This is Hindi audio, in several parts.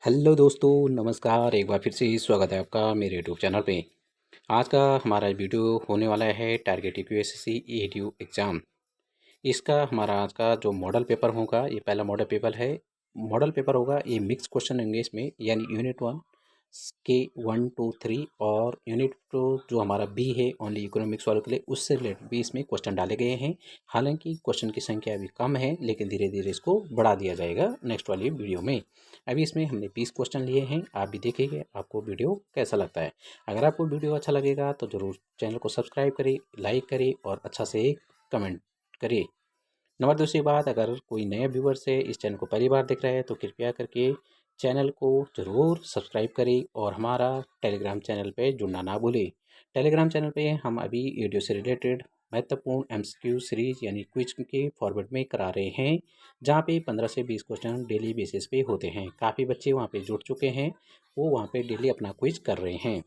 हेलो दोस्तों, नमस्कार। एक बार फिर से स्वागत है आपका मेरे यूट्यूब चैनल पे। आज का हमारा वीडियो होने वाला है टारगेट यूपीएससी एडीयू एग्ज़ाम। इसका हमारा आज का जो मॉडल पेपर होगा, ये पहला मॉडल पेपर है। मॉडल पेपर होगा, ये मिक्स क्वेश्चन होंगे इसमें, यानी यूनिट वन के 1, 2, 3 और यूनिट टू जो हमारा बी है ओनली इकोनॉमिक्स वालों के लिए, उससे रिलेटेड भी इसमें क्वेश्चन डाले गए हैं। हालांकि क्वेश्चन की संख्या अभी कम है, लेकिन धीरे धीरे इसको बढ़ा दिया जाएगा नेक्स्ट वाली वीडियो में। अभी इसमें हमने 20 क्वेश्चन लिए हैं, आप भी देखिए आपको वीडियो कैसा लगता है। अगर आपको वीडियो अच्छा लगेगा तो ज़रूर चैनल को सब्सक्राइब करें, लाइक करें और अच्छा से कमेंट करिए। नंबर दूसरी बात, अगर कोई नया व्यूवर्स है, इस चैनल को पहली बार देख रहे हैं, तो कृपया करके चैनल को ज़रूर सब्सक्राइब करें और हमारा टेलीग्राम चैनल पे जुड़ना ना भूलें। टेलीग्राम चैनल पे हम अभी वीडियो से रिलेटेड महत्वपूर्ण एमसीक्यू सीरीज यानी क्विज के फॉर्मेट में करा रहे हैं, जहाँ पे 15 से 20 क्वेश्चन डेली बेसिस पे होते हैं। काफ़ी बच्चे वहाँ पे जुड़ चुके हैं, वो वहाँ पे डेली अपना क्विज कर रहे हैं।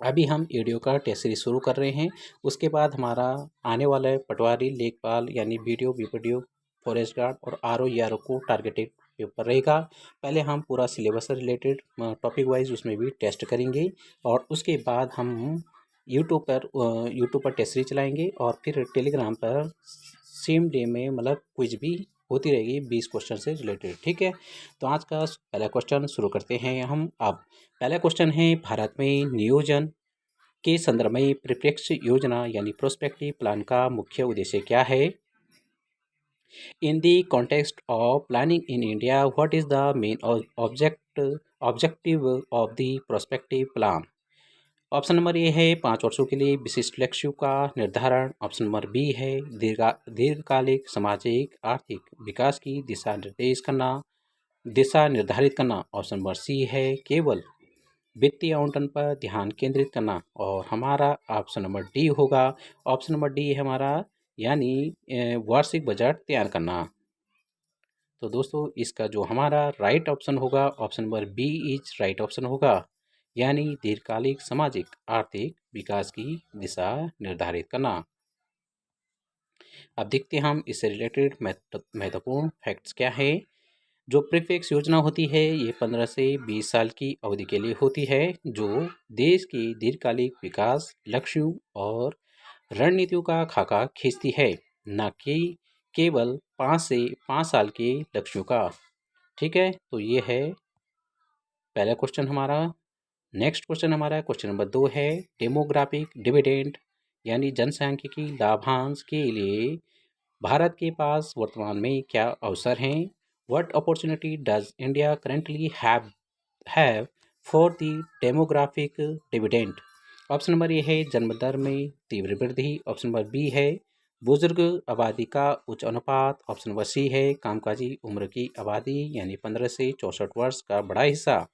अभी हम वीडियो का टेस्ट सीरीज शुरू कर रहे हैं। उसके बाद हमारा आने वाला है पटवारी, लेखपाल यानी वीडियो वीपीडीओ, फॉरेस्ट गार्ड और आर ओ ई को टारगेटेड पेपर रहेगा। पहले हम पूरा सिलेबस से रिलेटेड टॉपिक वाइज उसमें भी टेस्ट करेंगे और उसके बाद हम यूट्यूब पर टेस्ट सीरीज चलाएंगे और फिर टेलीग्राम पर सेम डे में मतलब क्विज भी होती रहेगी 20 क्वेश्चन से रिलेटेड। ठीक है, तो आज का पहला क्वेश्चन शुरू करते हैं हम अब। पहला क्वेश्चन है, भारत में नियोजन के संदर्भ में परिप्रेक्ष्य योजना यानी प्रोस्पेक्टिव प्लान का मुख्य उद्देश्य क्या है? In the context of planning in India, what is the main objective of the prospective plan? Option number A है 5 वर्षों के लिए विशिष्ट लक्ष्यों का निर्धारण। ऑप्शन नंबर बी है दीर्घकालिक सामाजिक आर्थिक विकास की दिशा निर्धारित करना। ऑप्शन नंबर सी है केवल वित्तीय आवंटन पर ध्यान केंद्रित करना। और हमारा ऑप्शन नंबर डी होगा। ऑप्शन नंबर डी है हमारा, यानी वार्षिक बजट तैयार करना। तो दोस्तों, इसका जो हमारा राइट ऑप्शन होगा, option number B is right option होगा, यानी दीर्घकालिक सामाजिक आर्थिक विकास की दिशा निर्धारित करना। अब देखते हैं हम इससे रिलेटेड महत्वपूर्ण फैक्ट्स क्या है। जो प्रीफेक्स योजना होती है, ये 15 से 20 साल की अवधि के लिए होती है, जो देश की दीर्घकालिक विकास लक्ष्यों और रणनीतियों का खाका खींचती है, न कि केवल 5 साल के लक्ष्यों का। ठीक है, तो ये है पहला क्वेश्चन हमारा। नेक्स्ट क्वेश्चन हमारा क्वेश्चन नंबर 2 है, डेमोग्राफिक डिविडेंड यानी जनसांख्यिकी लाभांश के लिए भारत के पास वर्तमान में क्या अवसर हैं? What opportunity does India currently have for the demographic dividend? Option number A है जन्म दर में तीव्र वृद्धि। ऑप्शन नंबर बी है बुजुर्ग आबादी का उच्च अनुपात। ऑप्शन नंबर सी है कामकाजी उम्र की आबादी यानी 15 से 64 वर्ष का बड़ा हिस्सा।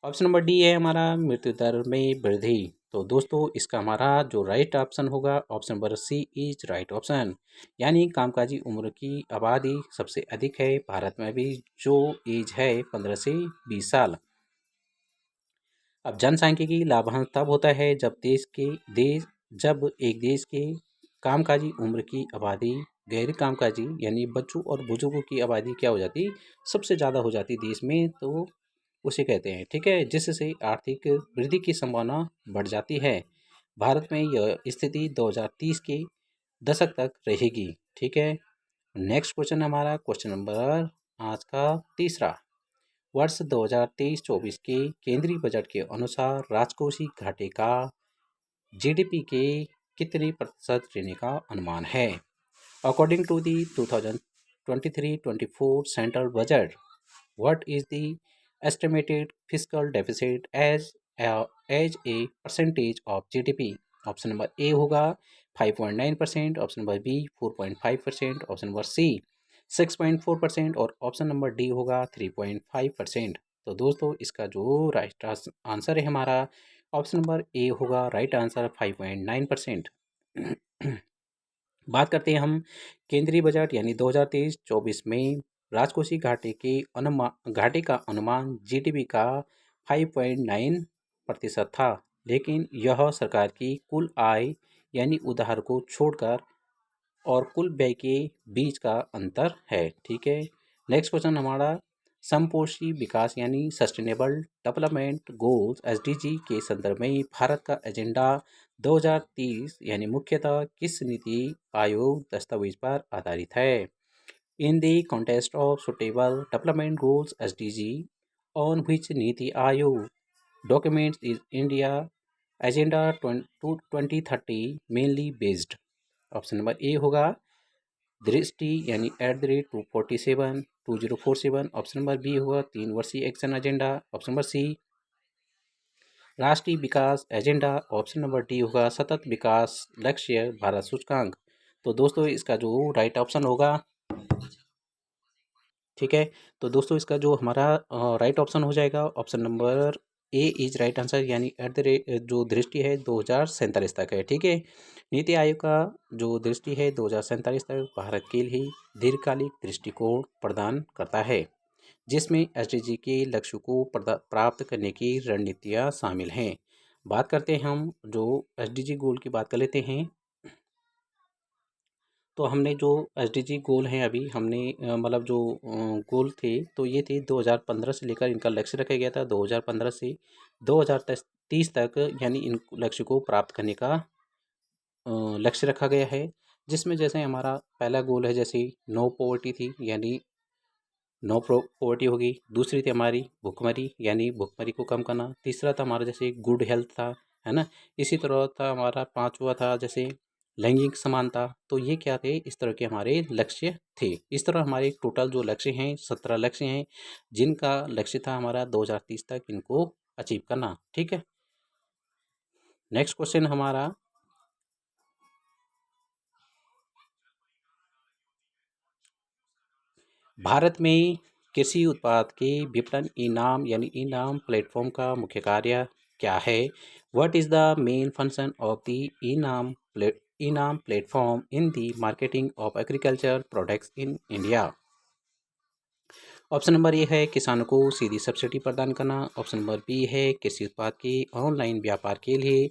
ऑप्शन नंबर डी है हमारा मृत्यु दर में वृद्धि। तो दोस्तों, इसका हमारा जो राइट ऑप्शन होगा, option number C is right option, यानी कामकाजी उम्र की आबादी सबसे अधिक है भारत में भी, जो एज है 15 से 20 साल। अब जनसांख्यिकी लाभांश तब होता है जब एक देश के कामकाजी उम्र की आबादी गैर कामकाजी यानी बच्चों और बुजुर्गों की आबादी क्या हो जाती, सबसे ज़्यादा हो जाती देश में, तो उसे कहते हैं। ठीक है, जिससे आर्थिक वृद्धि की संभावना बढ़ जाती है। भारत में यह स्थिति 2030 के दशक तक रहेगी। ठीक है, नेक्स्ट क्वेश्चन हमारा क्वेश्चन नंबर आज का तीसरा। वर्ष 2023-24 के केंद्रीय बजट के अनुसार राजकोषीय घाटे का जीडीपी के कितने प्रतिशत रहने का अनुमान है? According to the 2023-24 central budget, what is the estimated fiscal deficit as a percentage of GDP? Option number A होगा 5.9%, option number B 4.5%, option number C 6.4% और ऑप्शन नंबर डी होगा 3.5%। तो दोस्तों, इसका जो राइट आंसर है हमारा, ऑप्शन नंबर ए होगा राइट आंसर 5.9%। बात करते हैं हम केंद्रीय बजट यानी 2023-24 में राजकोषीय घाटे का अनुमान जीडीपी का 5.9% था, लेकिन यह सरकार की कुल आय यानी उधार को छोड़कर और कुल व्यय के बीच का अंतर है। ठीक है, नेक्स्ट क्वेश्चन हमारा, समपोषी विकास यानी सस्टेनेबल डेवलपमेंट गोल्स एसडीजी के संदर्भ में भारत का एजेंडा 2030 यानी मुख्यतः किस नीति आयोग दस्तावेज पर आधारित है? In the context of suitable development goals SDG on which NITI Aayog documents is India agenda 2030 mainly based. Option number A होगा दृष्टि यानी @247 2047। ऑप्शन नंबर बी होगा 3 वर्षीय action agenda. Option number C राष्ट्रीय विकास एजेंडा। ऑप्शन नंबर डी होगा सतत विकास लक्ष्य भारत सूचकांक। तो दोस्तों इसका जो राइट ऑप्शन होगा, ठीक है, तो दोस्तों इसका जो हमारा राइट ऑप्शन हो जाएगा option number A is right answer, यानी एट द रेट जो दृष्टि है 2047 तक है। ठीक है, नीति आयोग का जो दृष्टि है 2047 तक भारत के लिए दीर्घकालिक दृष्टिकोण प्रदान करता है, जिसमें एसडीजी के लक्ष्यों को प्राप्त करने की रणनीतियाँ शामिल हैं। बात करते हैं हम जो एसडीजी गोल की बात कर लेते हैं। तो हमने जो एसडीजी गोल हैं अभी हमने मतलब जो गोल थे तो ये थे 2015 से लेकर इनका लक्ष्य रखा गया था 2015 से 2030 तक, यानी इन लक्ष्य को प्राप्त करने का लक्ष्य रखा गया है। जिसमें जैसे हमारा पहला गोल है जैसे नो पॉवर्टी थी, यानी नो पॉवर्टी होगी। दूसरी थी हमारी भुखमरी, यानी भुखमरी को कम करना। तीसरा था हमारा जैसे गुड हेल्थ था, है ना। इसी तरह था हमारा पांचवा था जैसे लैंगिक समानता। तो ये क्या थे, इस तरह के हमारे लक्ष्य थे। इस तरह हमारे टोटल जो लक्ष्य हैं 17 लक्ष्य हैं, जिनका लक्ष्य था हमारा 2030 तक इनको अचीव करना। ठीक है, नेक्स्ट क्वेश्चन हमारा, भारत में कृषि उत्पाद के विपणन इनाम यानी इनाम प्लेटफॉर्म का मुख्य कार्य क्या है? What is the main function of the eNAM platform in the marketing of agriculture products in India? Option number A है किसानों को सीधी सब्सिडी प्रदान करना। ऑप्शन नंबर बी है कृषि उत्पाद के ऑनलाइन व्यापार के लिए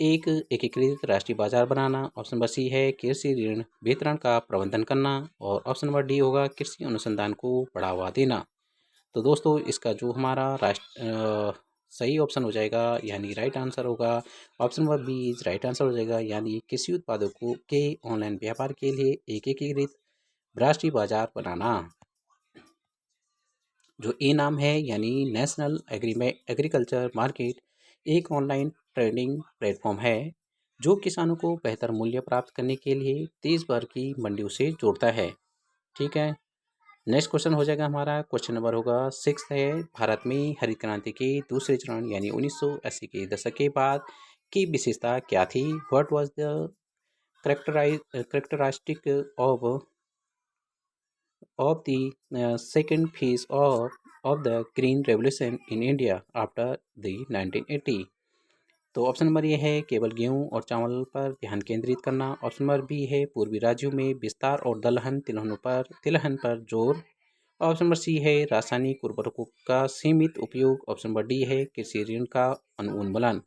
एक एकीकृत राष्ट्रीय बाजार बनाना। ऑप्शन नंबर सी है कृषि ऋण वितरण का प्रबंधन करना। और ऑप्शन नंबर डी होगा कृषि अनुसंधान को बढ़ावा देना। तो दोस्तों इसका जो हमारा सही ऑप्शन हो जाएगा यानी राइट आंसर होगा option number B is right answer हो जाएगा, यानी कृषि उत्पादों को के ऑनलाइन व्यापार के लिए एक एकीकृत राष्ट्रीय बाजार बनाना। जो ए नाम है यानी नेशनल एग्रीकल्चर मार्केट एक ऑनलाइन ट्रेडिंग प्लेटफॉर्म है जो किसानों को बेहतर मूल्य प्राप्त करने के लिए देश भर की मंडियों से जोड़ता है। ठीक है, नेक्स्ट क्वेश्चन हो जाएगा हमारा, क्वेश्चन नंबर होगा 6 है। भारत में हरित क्रांति के दूसरे चरण यानी 1980 के दशक के बाद की विशेषता क्या थी? What was the characteristic of the second phase of the Green Revolution in India after the 1980। तो ऑप्शन नंबर ये है केवल गेहूं और चावल पर ध्यान केंद्रित करना। ऑप्शन नंबर बी है पूर्वी राज्यों में विस्तार और तिलहन पर जोर। ऑप्शन नंबर सी है रासायनिक उर्वरकों का सीमित उपयोग। ऑप्शन नंबर डी है कृषि ऋण का उन्मूलन।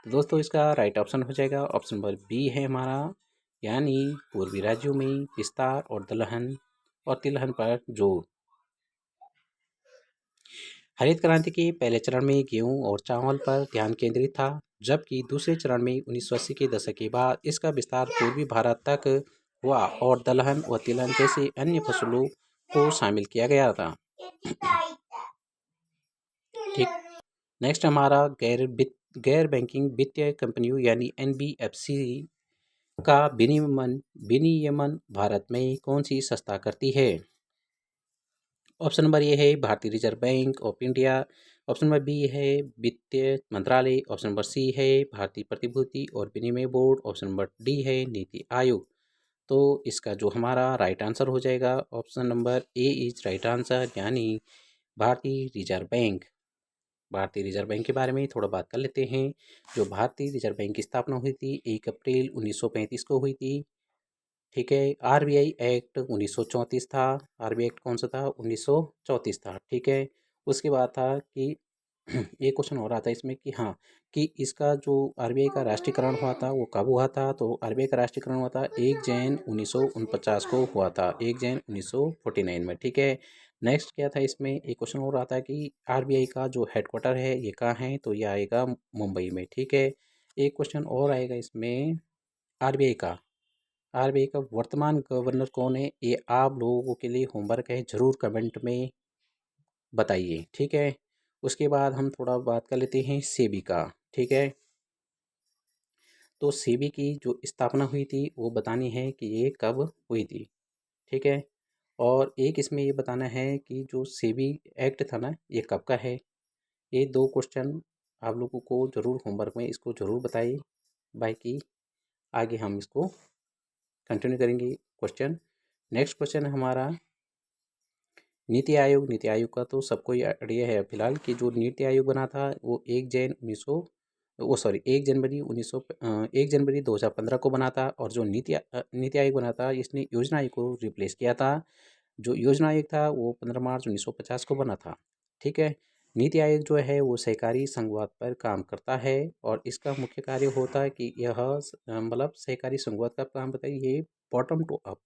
तो दोस्तों इसका राइट ऑप्शन हो जाएगा ऑप्शन नंबर बी है हमारा, यानी पूर्वी राज्यों में विस्तार और तिलहन पर जोर। हरित क्रांति के पहले चरण में गेहूं और चावल पर ध्यान केंद्रित था, जबकि दूसरे चरण में 1980 के दशक के बाद इसका विस्तार पूर्वी भारत तक हुआ और दलहन व तिलहन जैसे अन्य फसलों को शामिल किया गया था। ठीक, नेक्स्ट हमारा गैर बैंकिंग वित्तीय कंपनियों यानी एनबीएफसी का विनियमन भारत में कौन सी संस्था करती है? ऑप्शन नंबर ए है भारतीय reserve bank of India. Option number B है वित्त मंत्रालय। ऑप्शन नंबर सी है भारतीय प्रतिभूति और विनिमय बोर्ड। ऑप्शन नंबर डी है नीति आयोग। तो इसका जो हमारा राइट आंसर हो जाएगा option number A is right answer, यानी भारतीय रिजर्व बैंक। भारतीय रिजर्व बैंक के बारे में थोड़ा बात कर लेते हैं। जो भारतीय रिजर्व बैंक की स्थापना हुई थी 1 अप्रैल 1935 को हुई थी। ठीक है, आरबीआई एक्ट 1934 था। आरबीआई एक्ट कौन सा था? 1934 था। ठीक है, उसके बाद था कि एक क्वेश्चन हो रहा था इसमें कि हाँ कि इसका जो आरबीआई का राष्ट्रीयकरण हुआ था वो कब हुआ था? तो आरबीआई का राष्ट्रीयकरण हुआ था 1 जनवरी 1949 को हुआ था, 1 जनवरी 1949 में। ठीक है, नेक्स्ट क्या था इसमें, एक क्वेश्चन और आता है कि आरबीआई का जो हेडक्वार्टर है ये कहाँ है, तो ये आएगा मुंबई में। ठीक है, एक क्वेश्चन और आएगा इसमें, आरबीआई का आरबीआई का वर्तमान गवर्नर कौन है, ये आप लोगों के लिए होमवर्क है, ज़रूर कमेंट में बताइए। ठीक है, उसके बाद हम थोड़ा बात कर लेते हैं सेबी का। ठीक है, तो सेबी की जो स्थापना हुई थी वो बतानी है कि ये कब हुई थी। ठीक है, और एक इसमें ये बताना है कि जो सेबी एक्ट था ना ये कब का है। ये दो क्वेश्चन आप लोगों को ज़रूर होमवर्क में इसको ज़रूर बताइए, बाकी आगे हम इसको कंटिन्यू करेंगे क्वेश्चन। नेक्स्ट क्वेश्चन है हमारा नीति आयोग। नीति आयोग का तो सबको ही आइडिया है फिलहाल कि जो नीति आयोग बना था वो 1 जनवरी 2015 को बना था, और जो नीति आयोग बना था इसने योजना आयोग को रिप्लेस किया था। जो योजना आयोग था वो 15 मार्च 1950 को बना था। ठीक है, नीति आयोग जो है वो सहकारी संघवाद पर काम करता है, और इसका मुख्य कार्य होता है कि यह मतलब सहकारी संघवाद का काम बताइए, ये बॉटम टू अप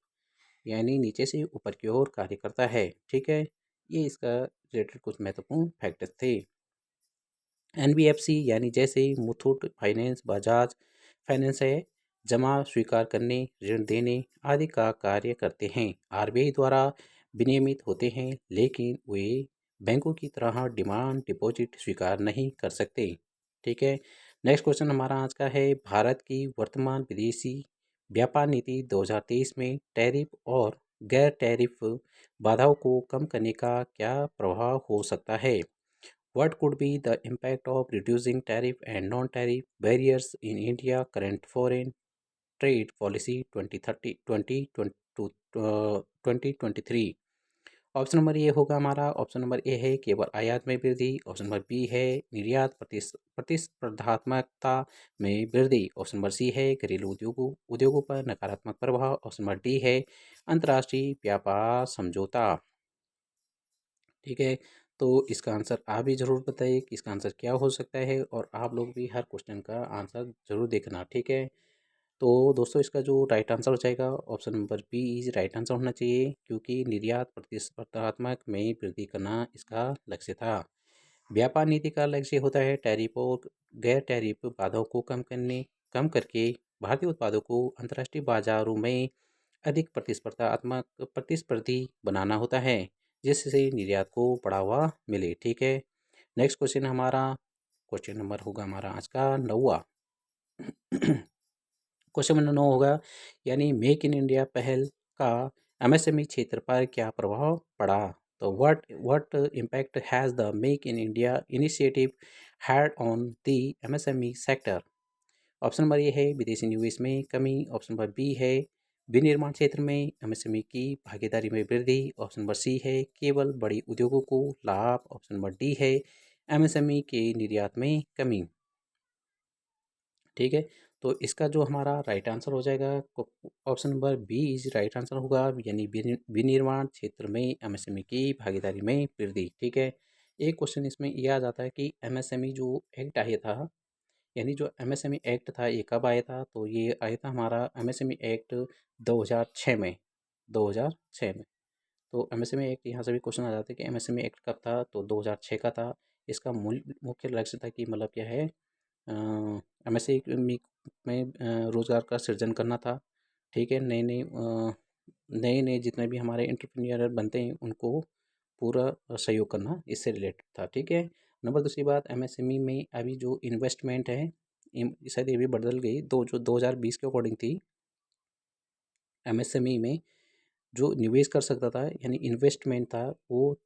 यानी नीचे से ऊपर की ओर कार्य करता है। ठीक है, ये इसका रिलेटेड कुछ महत्वपूर्ण फैक्टर थे। एनबीएफसी यानी जैसे मुथूट फाइनेंस, बजाज फाइनेंस है, जमा स्वीकार करने, ऋण देने आदि का कार्य करते हैं। आरबीआई द्वारा विनियमित होते हैं, लेकिन वे बैंकों की तरह डिमांड डिपॉजिट स्वीकार नहीं कर सकते। ठीक है, नेक्स्ट क्वेश्चन हमारा आज का है भारत की वर्तमान विदेशी व्यापार नीति 2023 में टैरिफ और गैर टैरिफ बाधाओं को कम करने का क्या प्रभाव हो सकता है। What could be the impact of reducing tariff and non-tariff barriers in India current foreign trade policy 2023? Option number A होगा हमारा, ऑप्शन नंबर ए है केवल आयात में वृद्धि, ऑप्शन नंबर बी है निर्यात प्रतिस्पर्धात्मकता में वृद्धि, ऑप्शन नंबर सी है घरेलू उद्योगों पर नकारात्मक प्रभाव, ऑप्शन नंबर डी है अंतर्राष्ट्रीय व्यापार समझौता। ठीक है, तो इसका आंसर आप भी ज़रूर बताइए कि इसका आंसर क्या हो सकता है, और आप लोग भी हर क्वेश्चन का आंसर ज़रूर देखना। ठीक है, तो दोस्तों इसका जो राइट आंसर हो जाएगा option number B is right answer होना चाहिए, क्योंकि निर्यात प्रतिस्पर्धात्मक में वृद्धि करना इसका लक्ष्य था। व्यापार नीति का लक्ष्य होता है टैरिफ और गैर टैरिफ बाधाओं को कम करके भारतीय उत्पादों को अंतर्राष्ट्रीय बाजारों में अधिक प्रतिस्पर्धी बनाना होता है, जिससे निर्यात को बढ़ावा मिले। ठीक है, नेक्स्ट क्वेश्चन हमारा, क्वेश्चन नंबर होगा हमारा आज का 9वां। क्वेश्चन नंबर 9 होगा यानी मेक इन इंडिया पहल का एमएसएमई क्षेत्र पर क्या प्रभाव पड़ा। तो what impact has the make in India initiative had on the MSME sector. Option number A है विदेशी निवेश में कमी, ऑप्शन नंबर बी है विनिर्माण क्षेत्र में एमएसएमई की भागीदारी में वृद्धि, ऑप्शन नंबर सी है केवल बड़ी उद्योगों को लाभ, ऑप्शन नंबर डी है एमएसएमई के निर्यात में कमी। ठीक है, तो इसका जो हमारा राइट आंसर हो जाएगा option number B is right answer होगा, यानी विनिर्माण क्षेत्र में एमएसएमई की भागीदारी में वृद्धि। ठीक है, एक क्वेश्चन इसमें यह आ जाता है कि एमएसएमई जो एक्ट आया था, यानी जो एमएसएमई एक्ट था ये कब आया था, तो ये आया था हमारा एमएसएमई एक्ट 2006 में। 2006 में, तो एमएसएमई एक्ट यहाँ से भी क्वेश्चन आ जाता है कि एमएसएमई एक्ट कब था, तो 2006 का था। इसका मूल मुख्य लक्ष्य था कि मतलब क्या है, एमएसएमई में रोज़गार का सृजन करना था। ठीक है, नए नए जितने भी हमारे एंटरप्रेन्योर बनते हैं उनको पूरा सहयोग करना इससे रिलेटेड था। ठीक है, नंबर दूसरी बात एमएसएमई में अभी जो इन्वेस्टमेंट है शायद ये भी बदल गई, जो 2020 के अकॉर्डिंग थी। एमएसएमई में जो निवेश कर सकता था यानी इन्वेस्टमेंट था वो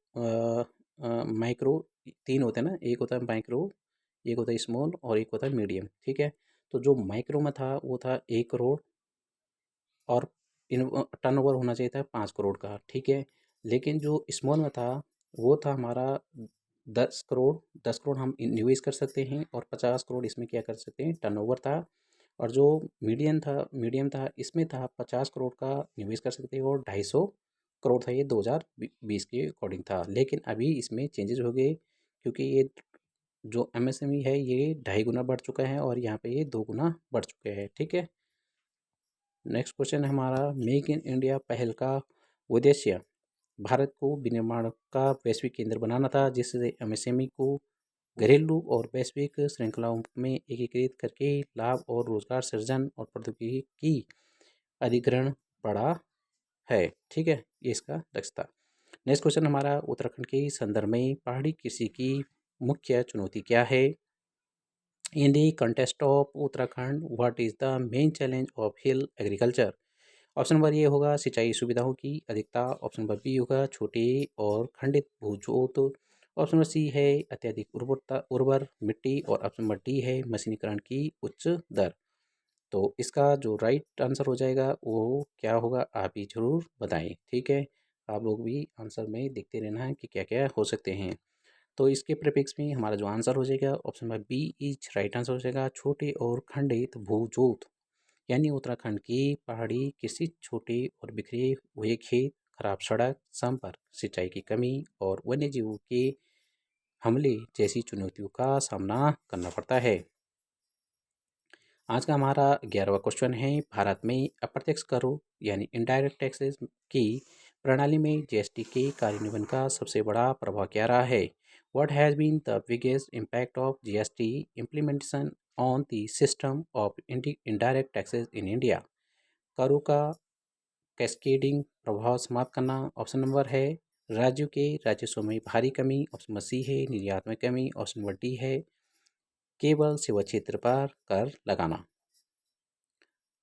माइक्रो, तीन होते हैं ना, एक होता है माइक्रो, एक होता है स्मॉल और एक होता है मीडियम। ठीक है, तो जो माइक्रो में था वो था 1 करोड़, और टर्नओवर होना चाहिए था 5 करोड़ का। ठीक है, लेकिन जो स्मॉल में था वो था हमारा 10 करोड़। 10 करोड़ हम निवेश कर सकते हैं, और 50 करोड़ इसमें क्या कर सकते हैं टर्नओवर था। और जो मीडियम था इसमें था 50 करोड़ का निवेश कर सकते हैं, और 250 करोड़ था, ये 2020 के अकॉर्डिंग था। लेकिन अभी इसमें चेंजेस हो गए, क्योंकि ये जो एमएसएमई है ये 2.5 गुना बढ़ चुका है, और यहाँ पे ये 2 गुना बढ़ चुके हैं। ठीक है, नेक्स्ट क्वेश्चन है हमारा मेक इन इंडिया पहल का उद्देश्य। भारत को विनिर्माण का वैश्विक केंद्र बनाना था, जिससे एमएसएमई को घरेलू और वैश्विक श्रृंखलाओं में एकीकृत करके लाभ और रोजगार सृजन और प्रौद्योगिकी की अधिग्रहण बढ़ा है। ठीक है, ये इसका लक्ष्य था। नेक्स्ट क्वेश्चन हमारा, उत्तराखंड के संदर्भ में पहाड़ी कृषि की मुख्य चुनौती क्या है? In the contest of Uttarakhand what is the main challenge of hill agriculture? Option number A होगा सिंचाई सुविधाओं की अधिकता। ऑप्शन नंबर बी होगा छोटे और खंडित भूजोत। ऑप्शन नंबर सी है अत्यधिक उर्वर मिट्टी। और ऑप्शन नंबर डी है मशीनीकरण की उच्च दर। तो इसका जो राइट आंसर हो जाएगा वो क्या होगा, आप ही जरूर बताएं। ठीक है, आप लोग भी आंसर में देखते रहना है कि क्या क्या हो सकते हैं। तो इसके प्रीफिक्स में हमारा जो आंसर हो जाएगा option number B is right answer हो जाएगा, छोटे और खंडित भूजोत। यानी उत्तराखंड की पहाड़ी कृषि छोटे और बिखरे हुए खेत, खराब सड़क संपर्क, सिंचाई की कमी और वन्यजीवों के हमले जैसी चुनौतियों का सामना करना पड़ता है। आज का हमारा 11वां क्वेश्चन है, भारत में अप्रत्यक्ष करों यानी इनडायरेक्ट टैक्सेस की प्रणाली में जीएसटी के कार्यान्वयन का सबसे बड़ा प्रभाव क्या रहा है? What has been the biggest impact of GST implementation on the system of indirect taxes in India? करों का कैस्केडिंग प्रभाव समाप्त करना। ऑप्शन नंबर है राज्यों के राजस्व में भारी कमी। ऑप्शन नंबर सी है निर्यात में कमी। ऑप्शन नंबर डी है केवल सेवा क्षेत्र पर कर लगाना।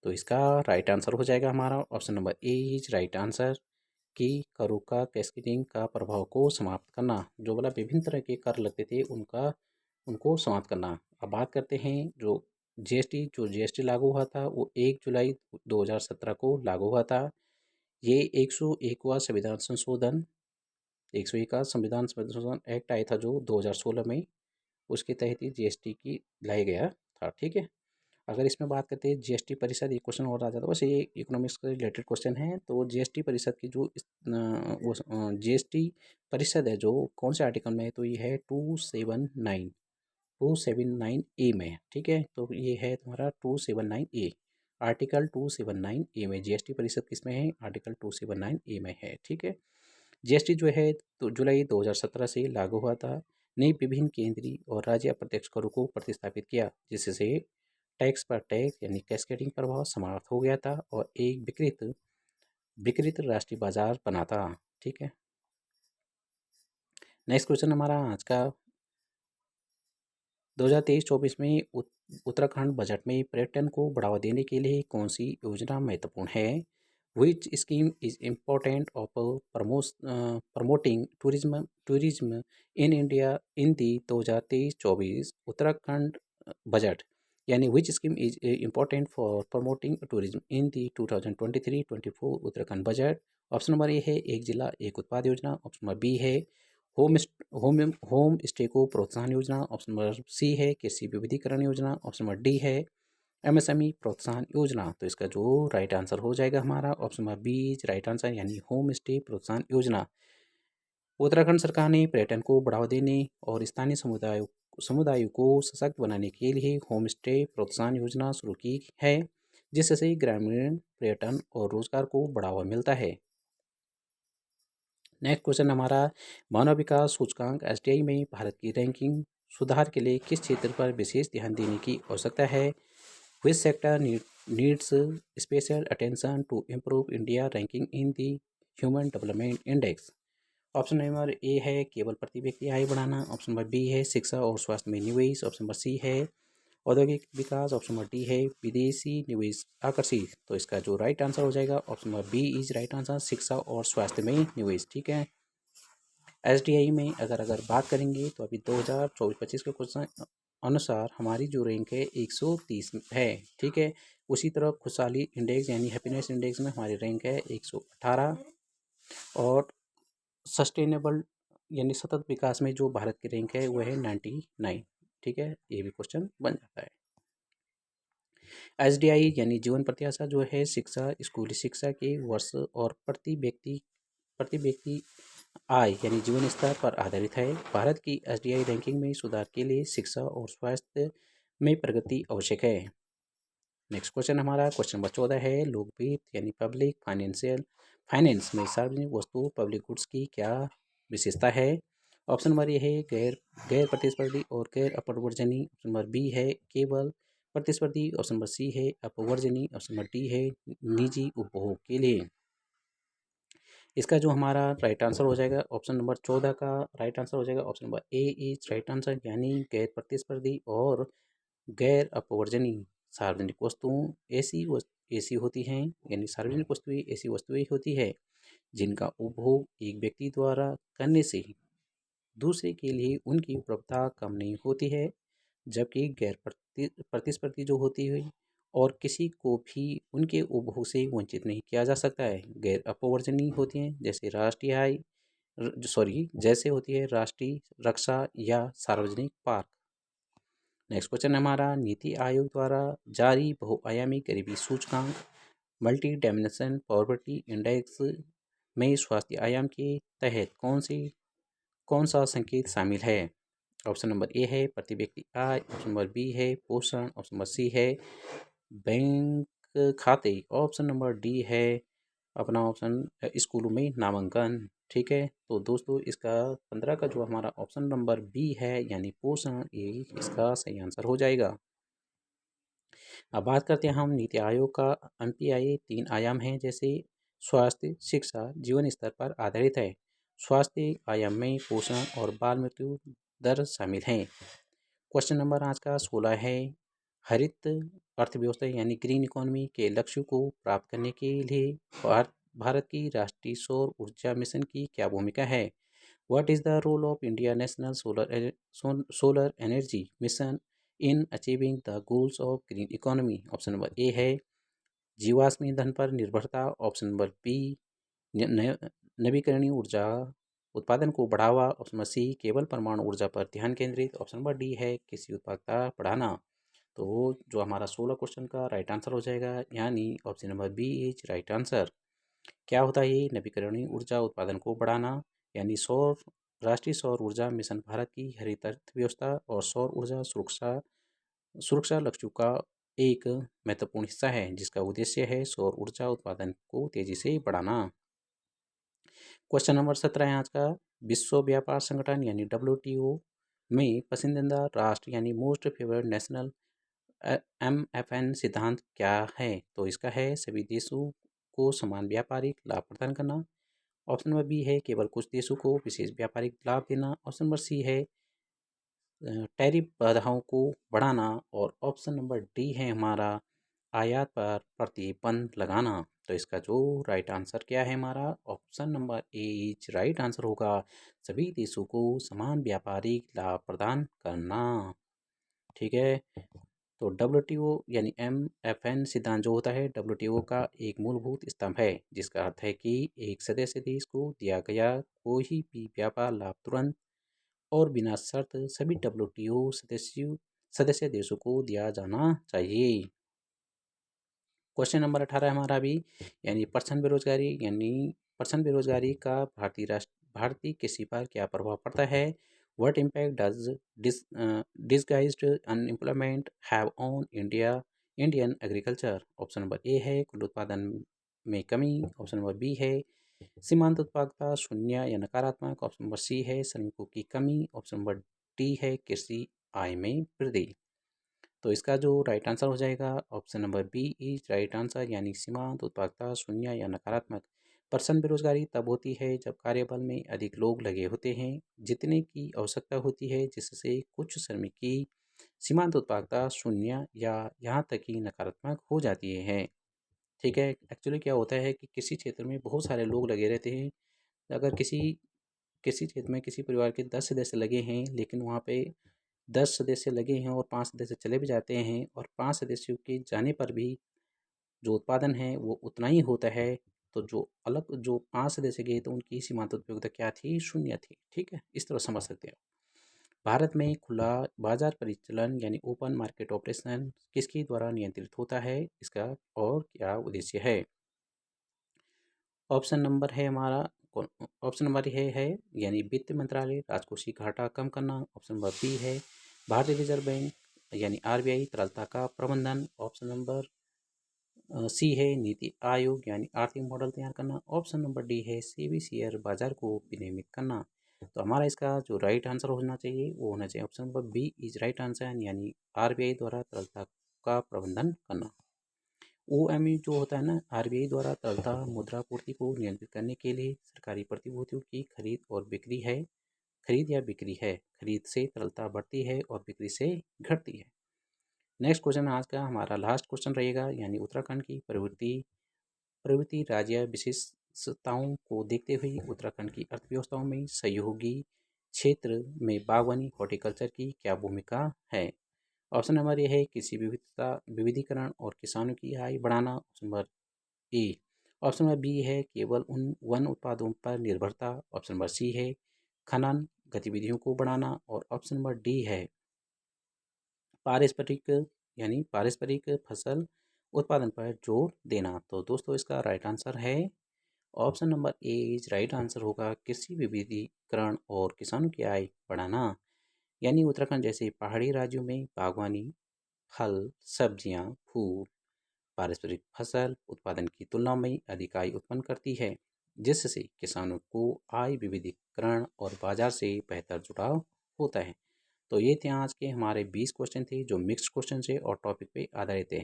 तो इसका राइट आंसर हो जाएगा हमारा option number A is right answer, कि करों का कैस्केडिंग का प्रभाव को समाप्त करना। जो बोला विभिन्न तरह के कर लगते थे उनको समाप्त करना। अब बात करते हैं जो जीएसटी लागू हुआ था वो 1 जुलाई 2017 को लागू हुआ था। ये 101वां संविधान संशोधन 101 का संविधान संशोधन एक्ट आया था जो 2016 में, उसके तहत ही जीएसटी की लाया गया था। ठीक है, अगर इसमें बात करते हैं जीएसटी परिषद, एक क्वेश्चन और आ जाता है, वैसे ये इकोनॉमिक्स से रिलेटेड क्वेश्चन है। तो जीएसटी परिषद की जो वो जीएसटी परिषद है जो कौन से आर्टिकल में है, तो ये है 279 ए में। ठीक है, तो ये है तुम्हारा 279 ए, आर्टिकल 279 ए में जीएसटी परिषद किस में है, आर्टिकल 279 ए में है। ठीक है, जीएसटी जो है तो जुलाई 2017 से लागू हुआ था। ने विभिन्न केंद्रीय और राज्य अप्रत्यक्ष करों को प्रतिस्थापित किया, जिससे टैक्स पर टैक्स यानी कैस्केडिंग प्रभाव समाप्त हो गया था और एक विकृत विकृत राष्ट्रीय बाजार बना था। ठीक है, नेक्स्ट क्वेश्चन हमारा आज का 2023-24 में उत्तराखंड बजट में पर्यटन को बढ़ावा देने के लिए कौन सी योजना महत्वपूर्ण है? Which scheme is important of promoting tourism in India in the 2023-24 Uttarakhand budget, यानी which scheme is important for promoting tourism in the 2023-24 Uttarakhand budget? Option number A है एक जिला एक उत्पाद योजना। ऑप्शन नंबर बी है होम होम होम स्टे को प्रोत्साहन योजना। ऑप्शन नंबर सी है कृषि विविधीकरण योजना। ऑप्शन नंबर डी है एमएसएमई प्रोत्साहन योजना। तो इसका जो राइट आंसर हो जाएगा हमारा option number B is right answer, यानी होम स्टे प्रोत्साहन योजना। उत्तराखंड सरकार ने पर्यटन को बढ़ावा देने और स्थानीय समुदायों को सशक्त बनाने के लिए होम स्टे प्रोत्साहन योजना शुरू की है, जिससे ग्रामीण पर्यटन और रोजगार को बढ़ावा मिलता है। नेक्स्ट क्वेश्चन हमारा, मानव विकास सूचकांक एसडीआई में भारत की रैंकिंग सुधार के लिए किस क्षेत्र पर विशेष ध्यान देने की आवश्यकता है? Which sector needs special attention to improve India ranking in the human development index? Option number A है केवल प्रति व्यक्ति आय बढ़ाना। ऑप्शन नंबर बी है शिक्षा और स्वास्थ्य में निवेश। ऑप्शन नंबर सी है औद्योगिक विकास। ऑप्शन नंबर डी है विदेशी निवेश आकर्षित। तो इसका जो राइट आंसर हो जाएगा option number B is right answer, शिक्षा और स्वास्थ्य में निवेश। ठीक है, एसडीआई में अगर बात करेंगे तो अभी 2024-25 के क्वेश्चन अनुसार हमारी जो रैंक है 130 है। ठीक है, उसी तरह खुशहाली इंडेक्स यानी हैप्पीनेस इंडेक्स में हमारी रैंक है 118। और सस्टेनेबल यानी सतत विकास में जो भारत की रैंक है वह है 99। ठीक है, ये भी क्वेश्चन बन जाता है। एसडीआई यानी जीवन प्रत्याशा जो है शिक्षा, स्कूली शिक्षा के वर्ष और प्रति व्यक्ति आय यानी जीवन स्तर पर आधारित है। भारत की एसडीआई रैंकिंग में सुधार के लिए शिक्षा और स्वास्थ्य में प्रगति आवश्यक है। नेक्स्ट क्वेश्चन हमारा क्वेश्चन नंबर 14 है, लोकवित्त यानी पब्लिक फाइनेंस में सार्वजनिक वस्तु पब्लिक गुड्स की क्या विशेषता है? ऑप्शन नंबर ए है गैर गैर प्रतिस्पर्धी और गैर अपवर्जनीय। ऑप्शन नंबर बी है केवल प्रतिस्पर्धी। ऑप्शन नंबर सी है अपवर्जनीय। ऑप्शन नंबर डी है निजी उपभोग के लिए। इसका जो हमारा राइट आंसर हो जाएगा ऑप्शन नंबर 14 का राइट आंसर हो जाएगा option number A is right answer, यानी गैर प्रतिस्पर्धी और गैर अपवर्जनीय सार्वजनिक वस्तुओं ऐसी होती हैं, यानी सार्वजनिक वस्तुएं ऐसी वस्तुएं होती है जिनका उपभोग एक व्यक्ति द्वारा करने से दूसरे के लिए उनकी उपलब्धता कम नहीं होती है, जबकि गैर प्रतिस्पर्धी जो होती है और किसी को भी उनके उपभोग से वंचित नहीं किया जा सकता है। गैर अपवर्जनीय होती हैं जैसे होती है राष्ट्रीय रक्षा या सार्वजनिक पार्क। नेक्स्ट क्वेश्चन हमारा, नीति आयोग द्वारा जारी बहुआयामी गरीबी सूचकांक मल्टी डायमेंशन पॉवर्टी इंडेक्स में स्वास्थ्य आयाम के तहत कौन सा संकेत शामिल है? ऑप्शन नंबर ए है प्रति व्यक्ति आय। ऑप्शन नंबर बी है पोषण। ऑप्शन नंबर सी है बैंक खाते। ऑप्शन नंबर डी है अपना ऑप्शन स्कूलों में नामांकन। ठीक है, तो दोस्तों इसका 15 का जो हमारा ऑप्शन नंबर बी है यानी पोषण, ये इसका सही आंसर हो जाएगा। अब बात करते हैं हम नीति आयोग का। एमपीआई 3 आयाम हैं, जैसे स्वास्थ्य, शिक्षा, जीवन स्तर पर आधारित है। स्वास्थ्य आयाम में पोषण और बाल मृत्यु दर शामिल हैं। क्वेश्चन नंबर आज का 16 है, हरित अर्थव्यवस्था यानी ग्रीन इकोनॉमी के लक्ष्य को प्राप्त करने के लिए भारत की राष्ट्रीय सौर ऊर्जा मिशन की क्या भूमिका है? What is the role of India national solar energy mission in achieving the goals of green economy? Option number A है जीवाश्म ईंधन पर निर्भरता। ऑप्शन नंबर बी नवीकरणीय ऊर्जा उत्पादन को बढ़ावा। ऑप्शन नंबर सी केवल परमाणु ऊर्जा पर ध्यान केंद्रित। ऑप्शन नंबर डी है कृषि उत्पादकता बढ़ाना। तो जो हमारा 16 क्वेश्चन का राइट आंसर हो जाएगा, यानी option number B is right answer. क्या होता है ये नवीकरणीय ऊर्जा उत्पादन को बढ़ाना, यानी राष्ट्रीय सौर ऊर्जा मिशन भारत की हरित अर्थव्यवस्था और सौर ऊर्जा सुरक्षा लक्ष्यों का एक महत्वपूर्ण हिस्सा है, जिसका उद्देश्य है सौर ऊर्जा उत्पादन को तेजी से बढ़ाना। क्वेश्चन नंबर 17 है आज का, विश्व व्यापार संगठन यानी WTO में पसंदीदा राष्ट्र यानी मोस्ट फेवर्ड नेशनल MFN सिद्धांत क्या है? तो इसका है सभी देशों को समान व्यापारिक लाभ प्रदान करना। ऑप्शन नंबर बी है केवल कुछ देशों को विशेष व्यापारिक लाभ देना। ऑप्शन नंबर सी है टैरिफ बाधाओं को बढ़ाना। और ऑप्शन नंबर डी है हमारा आयात पर प्रतिबंध लगाना। तो इसका जो राइट आंसर क्या है हमारा option number A is right answer होगा, सभी देशों को समान व्यापारिक लाभ प्रदान करना। ठीक है, तो WTO यानी MFN सिद्धांत जो होता है WTO का एक मूलभूत स्तंभ है, जिसका अर्थ है कि एक सदस्य देश को दिया गया कोई भी व्यापार लाभ तुरंत और बिना शर्त सभी WTO सदस्य देशों को दिया जाना चाहिए। क्वेश्चन नंबर 18 हमारा भी, यानी पर्सन बेरोजगारी का भारतीय कृषि पर क्या प्रभाव पड़ता है? What impact does disguised unemployment have on Indian agriculture? Option number A है कुल उत्पादन में कमी। ऑप्शन नंबर बी है सीमांत उत्पादकता शून्य या नकारात्मक। ऑप्शन नंबर सी है श्रमिकों की कमी। ऑप्शन नंबर डी है कृषि आय में वृद्धि। तो इसका जो राइट आंसर हो जाएगा option number B is right answer, यानी सीमांत उत्पादकता शून्य या नकारात्मक। पर्सन बेरोजगारी तब होती है जब कार्यबल में अधिक लोग लगे होते हैं जितने की आवश्यकता होती है, जिससे कुछ श्रमिक की सीमांत उत्पादकता शून्य या यहाँ तक कि नकारात्मक हो जाती है। ठीक है, एक्चुअली क्या होता है कि किसी क्षेत्र में बहुत सारे लोग लगे रहते हैं। अगर किसी किसी क्षेत्र में किसी परिवार के 10 सदस्य लगे हैं, लेकिन वहाँ पे 10 सदस्य लगे हैं और 5 सदस्य चले भी जाते हैं, और 5 सदस्यों के जाने पर भी जो उत्पादन है वो उतना ही होता है, तो जो 5 सदस्य गए तो उनकी सीमांत उपयोगिता क्या थी? शून्य थी। ठीक है, इस तरह समझ सकते हैं। भारत में खुला बाजार परिचालन यानी ओपन मार्केट ऑपरेशन किसके द्वारा नियंत्रित होता है? इसका और क्या उद्देश्य है? ऑप्शन नंबर है हमारा ऑप्शन नंबर है यानी वित्त मंत्रालय राजकोषीय घाटा कम करना। ऑप्शन नंबर बी है भारतीय रिजर्व बैंक यानी आरबीआई तरलता का प्रबंधन। ऑप्शन नंबर सी है नीति आयोग यानी आर्थिक मॉडल तैयार करना। ऑप्शन नंबर डी है सेबी शेयर बाजार को विनियमित करना। तो हमारा इसका जो राइट आंसर होना चाहिए वो होना चाहिए option number B is right answer, यानी आरबीआई द्वारा तरलता का प्रबंधन करना। ओएमयू जो होता है ना, आरबीआई द्वारा तरलता मुद्रा पूर्ति को नियंत्रित करने के लिए सरकारी प्रतिभूतियों की खरीद और बिक्री है। खरीद या बिक्री है, खरीद से तरलता बढ़ती है और बिक्री से घटती है। नेक्स्ट क्वेश्चन आज का हमारा लास्ट क्वेश्चन रहेगा, यानी उत्तराखंड की प्रवृत्ति प्रवृत्ति राज्य विशेषताओं को देखते हुए उत्तराखंड की अर्थव्यवस्थाओं में सहयोगी क्षेत्र में बागवानी हॉर्टिकल्चर की क्या भूमिका है। ऑप्शन नंबर ए है कृषि विविधीकरण और किसानों की आय बढ़ाना। Option number A. Option number B है केवल उन वन उत्पादों पर निर्भरता। ऑप्शन नंबर सी है खनन गतिविधियों को बढ़ाना। और ऑप्शन नंबर डी है पारस्परिक यानी पारस्परिक फसल उत्पादन पर जोर देना। तो दोस्तों इसका राइट आंसर है option number A is right answer होगा कृषि विविधीकरण और किसानों की आय बढ़ाना। यानी उत्तराखंड जैसे पहाड़ी राज्यों में बागवानी फल सब्जियां फूल पारस्परिक फसल उत्पादन की तुलना में अधिक आय उत्पन्न करती है, जिससे किसानों को आय विविधीकरण और बाजार से बेहतर जुड़ाव होता है। तो ये थे आज के हमारे 20 क्वेश्चन थे जो मिक्स्ड क्वेश्चन थे और टॉपिक पे आधारित थे।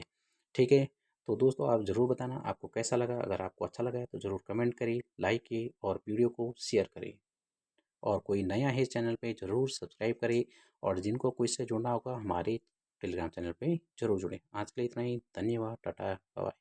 ठीक है, तो दोस्तों आप ज़रूर बताना आपको कैसा लगा। अगर आपको अच्छा लगा है तो ज़रूर कमेंट करिए, लाइक कीजिए और वीडियो को शेयर करिए। और कोई नया है इस चैनल पे ज़रूर सब्सक्राइब करें। और जिनको क्विज से जुड़ना होगा हमारे टेलीग्राम चैनल पे ज़रूर जुड़ें। आज के लिए इतना ही, धन्यवाद, टाटा, बाय।